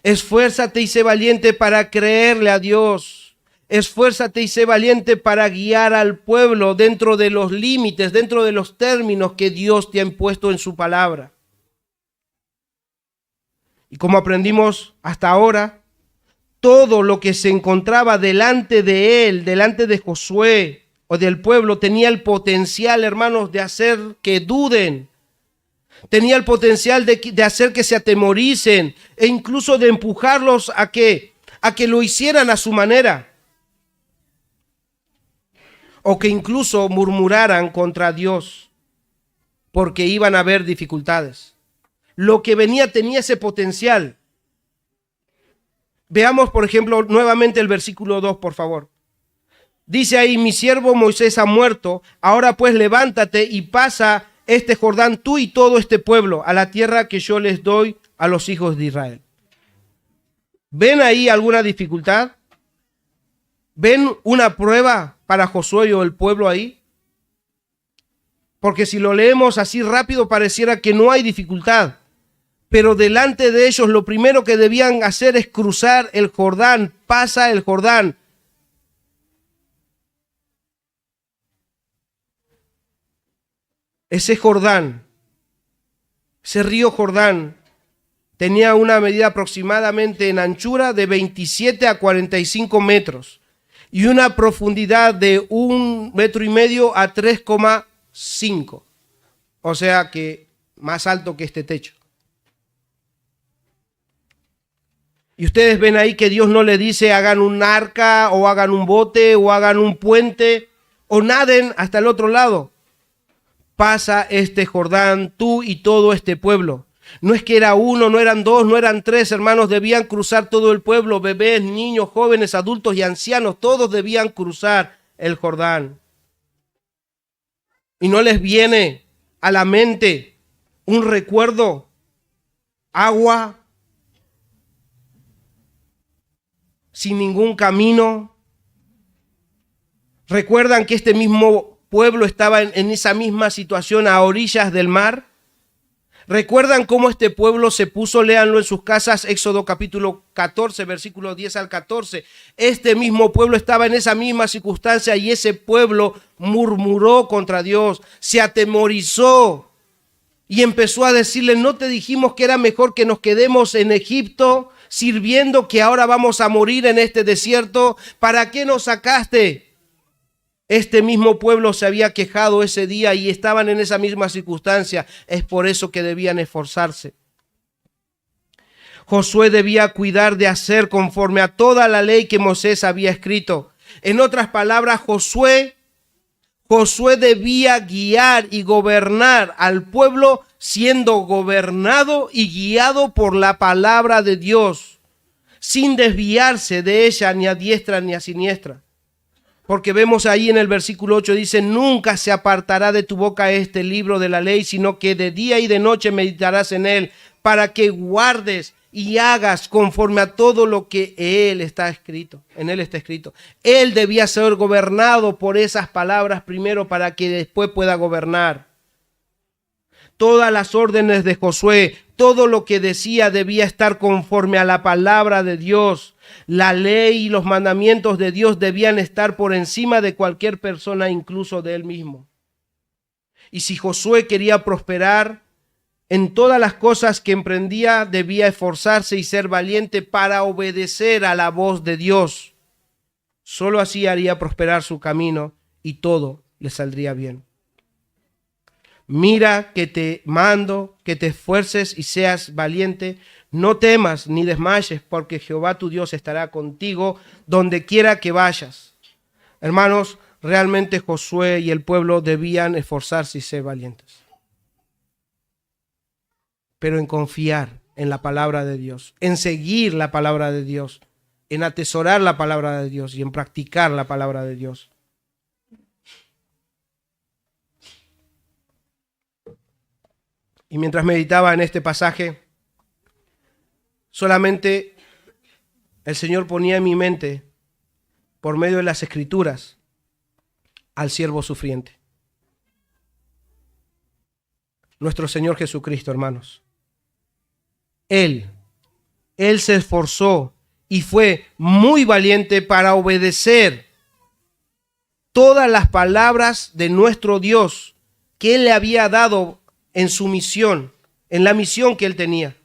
Esfuérzate y sé valiente para creerle a Dios. Esfuérzate y sé valiente para guiar al pueblo dentro de los límites, dentro de los términos que Dios te ha impuesto en su palabra. Y como aprendimos hasta ahora, todo lo que se encontraba delante de él, delante de Josué o del pueblo, tenía el potencial, hermanos, de hacer que duden. Tenía el potencial de hacer que se atemoricen e incluso de empujarlos a que lo hicieran a su manera. O que incluso murmuraran contra Dios porque iban a haber dificultades. Lo que venía tenía ese potencial. Veamos, por ejemplo, nuevamente el versículo 2, por favor. Dice ahí, mi siervo Moisés ha muerto, ahora pues levántate y pasa este Jordán, tú y todo este pueblo, a la tierra que yo les doy a los hijos de Israel. ¿Ven ahí alguna dificultad? ¿Ven una prueba para Josué o el pueblo ahí? Porque si lo leemos así rápido pareciera que no hay dificultad. Pero delante de ellos lo primero que debían hacer es cruzar el Jordán. Pasa el Jordán. Ese Jordán, ese río Jordán, tenía una medida aproximadamente en anchura de 27 a 45 metros y una profundidad de 1,5 metros a 3,5. O sea que más alto que este techo. Y ustedes ven ahí que Dios no le dice hagan un arca o hagan un bote o hagan un puente o naden hasta el otro lado. Pasa este Jordán, tú y todo este pueblo. No es que era uno, no eran dos, no eran tres, hermanos, debían cruzar todo el pueblo, bebés, niños, jóvenes, adultos y ancianos, todos debían cruzar el Jordán. Y no les viene a la mente un recuerdo, agua, sin ningún camino. ¿Recuerdan que este mismo pueblo estaba en esa misma situación a orillas del mar? ¿Recuerdan cómo este pueblo se puso? Léanlo en sus casas, Éxodo capítulo 14, versículos 10 al 14. Este mismo pueblo estaba en esa misma circunstancia y ese pueblo murmuró contra Dios, se atemorizó y empezó a decirle, ¿no te dijimos que era mejor que nos quedemos en Egipto sirviendo que ahora vamos a morir en este desierto? ¿Para qué nos sacaste? Este mismo pueblo se había quejado ese día y estaban en esa misma circunstancia. Es por eso que debían esforzarse. Josué debía cuidar de hacer conforme a toda la ley que Moisés había escrito. En otras palabras, Josué debía guiar y gobernar al pueblo siendo gobernado y guiado por la palabra de Dios, sin desviarse de ella ni a diestra ni a siniestra. Porque vemos ahí en el versículo 8, dice, nunca se apartará de tu boca este libro de la ley, sino que de día y de noche meditarás en él, para que guardes y hagas conforme a todo lo que en él está escrito. Él debía ser gobernado por esas palabras primero para que después pueda gobernar. Todas las órdenes de Josué, todo lo que decía debía estar conforme a la palabra de Dios. La ley y los mandamientos de Dios debían estar por encima de cualquier persona, incluso de él mismo. Y si Josué quería prosperar en todas las cosas que emprendía, debía esforzarse y ser valiente para obedecer a la voz de Dios. Solo así haría prosperar su camino y todo le saldría bien. Mira que te mando, que te esfuerces y seas valiente. No temas ni desmayes, porque Jehová tu Dios estará contigo donde quiera que vayas. Hermanos, realmente Josué y el pueblo debían esforzarse y ser valientes. Pero en confiar en la palabra de Dios, en seguir la palabra de Dios, en atesorar la palabra de Dios y en practicar la palabra de Dios. Y mientras meditaba en este pasaje, solamente el Señor ponía en mi mente, por medio de las Escrituras, al siervo sufriente. Nuestro Señor Jesucristo, hermanos. Él se esforzó y fue muy valiente para obedecer todas las palabras de nuestro Dios que Él le había dado en su misión, en la misión que Él tenía.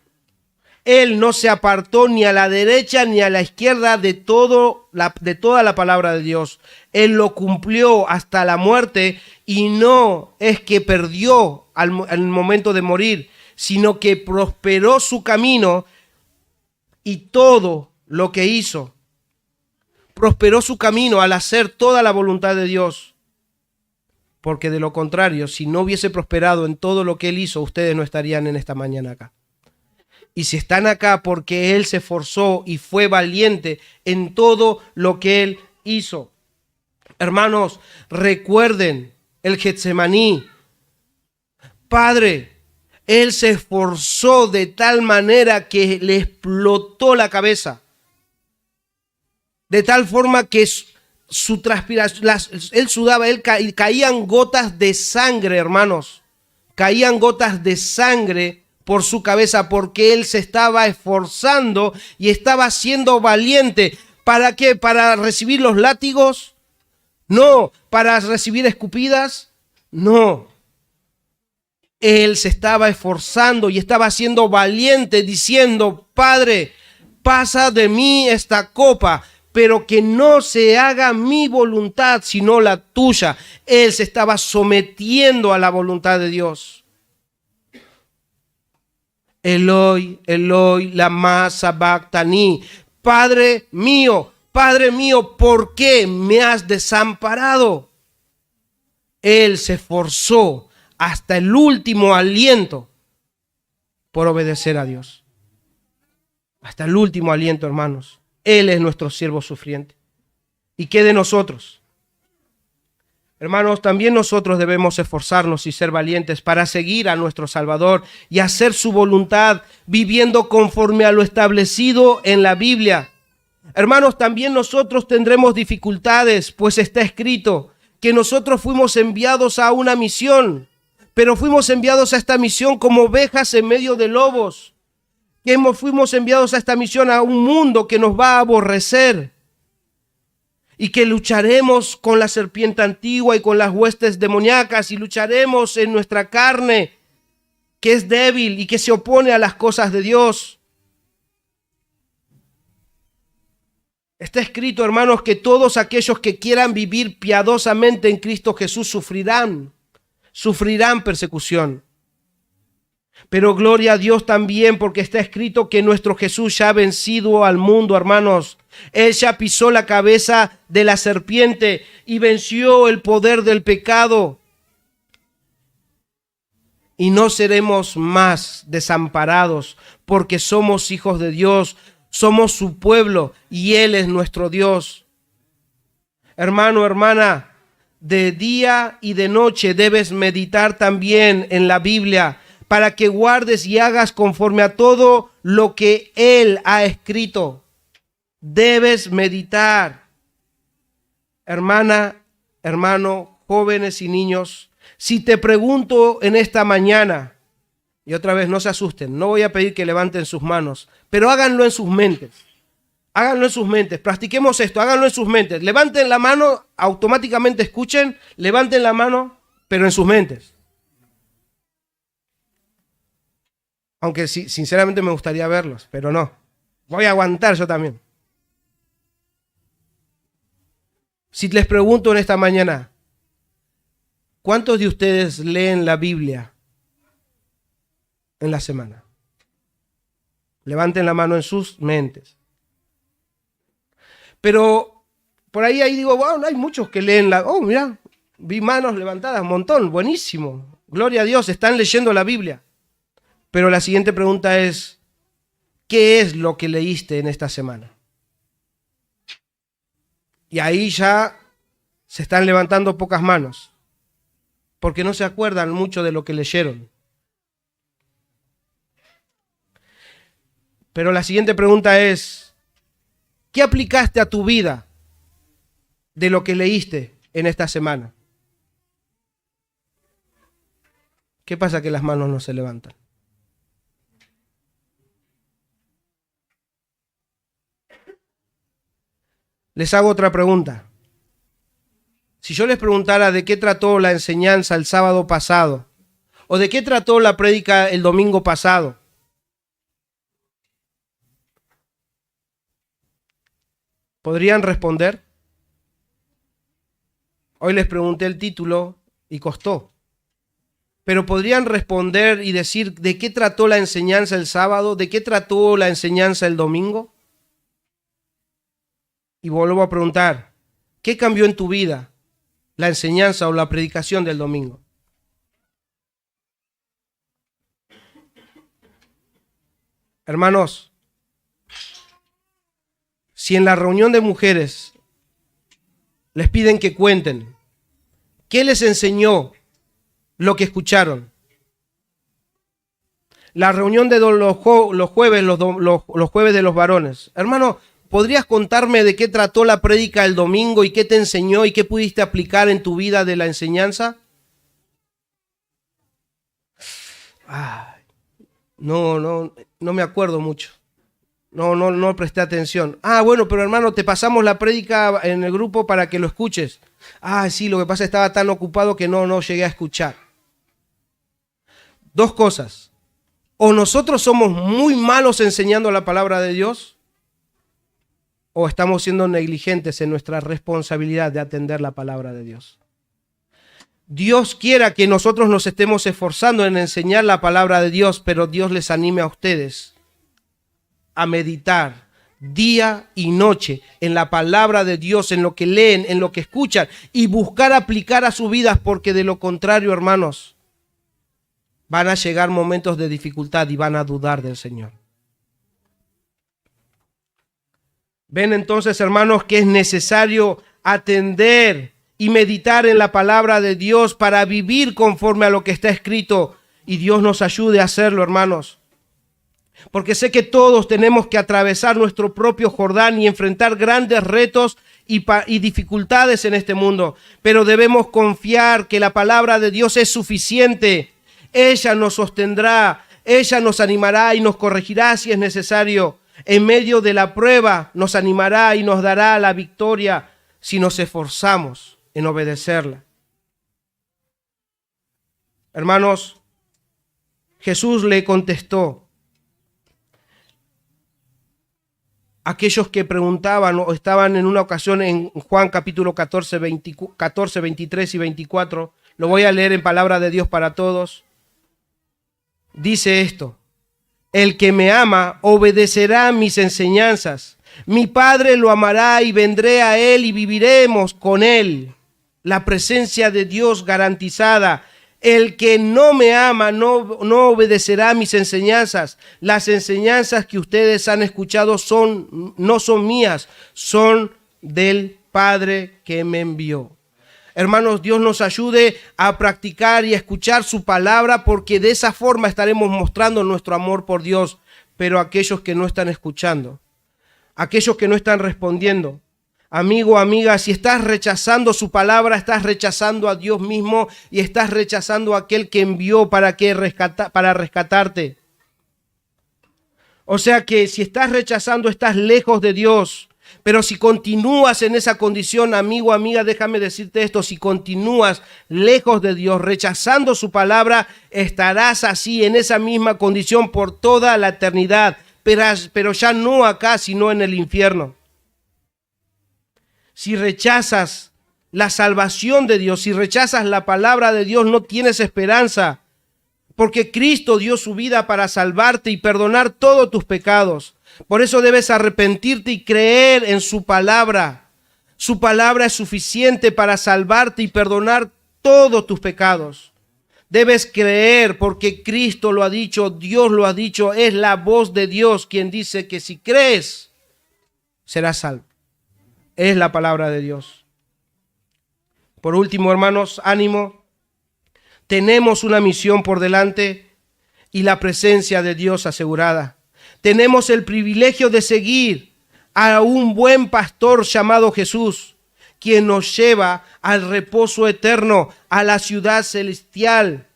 Él no se apartó ni a la derecha ni a la izquierda de toda la palabra de Dios. Él lo cumplió hasta la muerte, y no es que perdió al momento de morir, sino que prosperó su camino y todo lo que hizo. Prosperó su camino al hacer toda la voluntad de Dios. Porque de lo contrario, si no hubiese prosperado en todo lo que Él hizo, ustedes no estarían en esta mañana acá. Y si están acá porque Él se esforzó y fue valiente en todo lo que Él hizo. Hermanos, recuerden el Getsemaní. Padre, Él se esforzó de tal manera que le explotó la cabeza. De tal forma que su transpiración, él sudaba, caían gotas de sangre, hermanos. Caían gotas de sangre por su cabeza, porque Él se estaba esforzando y estaba siendo valiente. ¿Para qué? ¿Para recibir los látigos? No. ¿Para recibir escupidas? No. Él se estaba esforzando y estaba siendo valiente, diciendo, Padre, pasa de mí esta copa, pero que no se haga mi voluntad, sino la tuya. Él se estaba sometiendo a la voluntad de Dios. Eloi, Eloi, lama sabactani. Padre mío, ¿por qué me has desamparado? Él se esforzó hasta el último aliento por obedecer a Dios. Hasta el último aliento, hermanos. Él es nuestro siervo sufriente. ¿Y qué de nosotros? Hermanos, también nosotros debemos esforzarnos y ser valientes para seguir a nuestro Salvador y hacer su voluntad, viviendo conforme a lo establecido en la Biblia. Hermanos, también nosotros tendremos dificultades, pues está escrito que nosotros fuimos enviados a una misión, pero fuimos enviados a esta misión como ovejas en medio de lobos. Fuimos enviados a esta misión a un mundo que nos va a aborrecer y que lucharemos con la serpiente antigua y con las huestes demoníacas, y lucharemos en nuestra carne que es débil y que se opone a las cosas de Dios. Está escrito, hermanos, que todos aquellos que quieran vivir piadosamente en Cristo Jesús sufrirán persecución. Pero gloria a Dios también, porque está escrito que nuestro Jesús ya ha vencido al mundo, hermanos. Él ya pisó la cabeza de la serpiente y venció el poder del pecado. Y no seremos más desamparados, porque somos hijos de Dios, somos su pueblo y Él es nuestro Dios. Hermano, hermana, de día y de noche debes meditar también en la Biblia, para que guardes y hagas conforme a todo lo que Él ha escrito. Debes meditar. Hermana, hermano, jóvenes y niños, si te pregunto en esta mañana, y otra vez no se asusten, no voy a pedir que levanten sus manos, pero háganlo en sus mentes. Háganlo en sus mentes, practiquemos esto, háganlo en sus mentes. Levanten la mano, automáticamente escuchen, levanten la mano, pero en sus mentes. Aunque sí, sinceramente me gustaría verlos, pero no. Voy a aguantar yo también. Si les pregunto en esta mañana, ¿cuántos de ustedes leen la Biblia en la semana? Levanten la mano en sus mentes. Pero por ahí digo, bueno, hay muchos que leen la... Oh, mira, vi manos levantadas, un montón, buenísimo. Gloria a Dios, están leyendo la Biblia. Pero la siguiente pregunta es, ¿qué es lo que leíste en esta semana? Y ahí ya se están levantando pocas manos, porque no se acuerdan mucho de lo que leyeron. Pero la siguiente pregunta es, ¿qué aplicaste a tu vida de lo que leíste en esta semana? ¿Qué pasa que las manos no se levantan? Les hago otra pregunta. Si yo les preguntara de qué trató la enseñanza el sábado pasado, o de qué trató la prédica el domingo pasado, ¿podrían responder? Hoy les pregunté el título y costó. Pero podrían responder y decir de qué trató la enseñanza el sábado, de qué trató la enseñanza el domingo. Y vuelvo a preguntar, ¿qué cambió en tu vida la enseñanza o la predicación del domingo? Hermanos, si en la reunión de mujeres les piden que cuenten, ¿qué les enseñó lo que escucharon? La reunión de los jueves, los jueves de los varones. Hermano, ¿podrías contarme de qué trató la prédica el domingo y qué te enseñó y qué pudiste aplicar en tu vida de la enseñanza? No me acuerdo mucho. No presté atención. Bueno, pero hermano, te pasamos la prédica en el grupo para que lo escuches. Sí, lo que pasa es que estaba tan ocupado que no llegué a escuchar. Dos cosas. O nosotros somos muy malos enseñando la palabra de Dios, o estamos siendo negligentes en nuestra responsabilidad de atender la palabra de Dios. Dios quiera que nosotros nos estemos esforzando en enseñar la palabra de Dios, pero Dios les anime a ustedes a meditar día y noche en la palabra de Dios, en lo que leen, en lo que escuchan y buscar aplicar a sus vidas, porque de lo contrario, hermanos, van a llegar momentos de dificultad y van a dudar del Señor. Ven entonces, hermanos, que es necesario atender y meditar en la palabra de Dios para vivir conforme a lo que está escrito, y Dios nos ayude a hacerlo, hermanos. Porque sé que todos tenemos que atravesar nuestro propio Jordán y enfrentar grandes retos y dificultades en este mundo, pero debemos confiar que la palabra de Dios es suficiente. Ella nos sostendrá, ella nos animará y nos corregirá si es necesario. En medio de la prueba nos animará y nos dará la victoria si nos esforzamos en obedecerla. Hermanos, Jesús le contestó a aquellos que preguntaban o estaban en una ocasión en Juan capítulo 14, 23 y 24. Lo voy a leer en palabra de Dios para todos. dice esto: el que me ama obedecerá mis enseñanzas. Mi Padre lo amará y vendré a él y viviremos con él. La presencia de Dios garantizada. El que no me ama no obedecerá mis enseñanzas. Las enseñanzas que ustedes han escuchado no son mías, son del Padre que me envió. Hermanos, Dios nos ayude a practicar y a escuchar su palabra, porque de esa forma estaremos mostrando nuestro amor por Dios. Pero aquellos que no están escuchando, aquellos que no están respondiendo, amigo, amiga, si estás rechazando su palabra, estás rechazando a Dios mismo y estás rechazando a aquel que envió para rescatarte. O sea que si estás rechazando, estás lejos de Dios. Pero si continúas en esa condición, amigo, amiga, déjame decirte esto: si continúas lejos de Dios, rechazando su palabra, estarás así, en esa misma condición por toda la eternidad, pero ya no acá, sino en el infierno. Si rechazas la salvación de Dios, si rechazas la palabra de Dios, no tienes esperanza, porque Cristo dio su vida para salvarte y perdonar todos tus pecados. Por eso debes arrepentirte y creer en su palabra. Su palabra es suficiente para salvarte y perdonar todos tus pecados. Debes creer, porque Cristo lo ha dicho, Dios lo ha dicho, es la voz de Dios quien dice que si crees, serás salvo. Es la palabra de Dios. Por último, hermanos, ánimo. Tenemos una misión por delante y la presencia de Dios asegurada. Tenemos el privilegio de seguir a un buen pastor llamado Jesús, quien nos lleva al reposo eterno, a la ciudad celestial.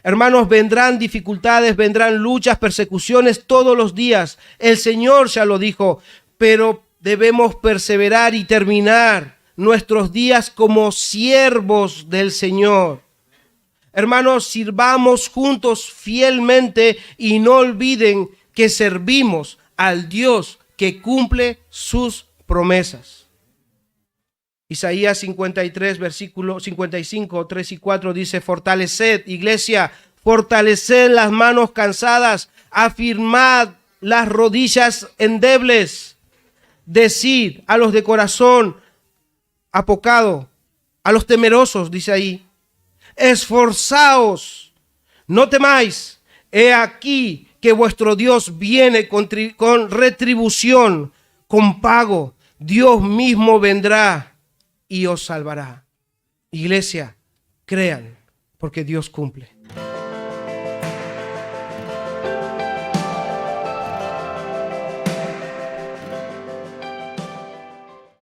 Hermanos, vendrán dificultades, vendrán luchas, persecuciones todos los días. El Señor ya lo dijo, pero debemos perseverar y terminar nuestros días como siervos del Señor. Hermanos, sirvamos juntos fielmente y no olviden que servimos al Dios que cumple sus promesas. Isaías 53, versículo 55, 3 y 4 dice: fortaleced, iglesia, fortaleced las manos cansadas, afirmad las rodillas endebles. Decid a los de corazón apocado, a los temerosos, dice ahí: esforzaos, no temáis, he aquí que vuestro Dios viene con retribución, con pago. Dios mismo vendrá y os salvará. Iglesia, crean, porque Dios cumple.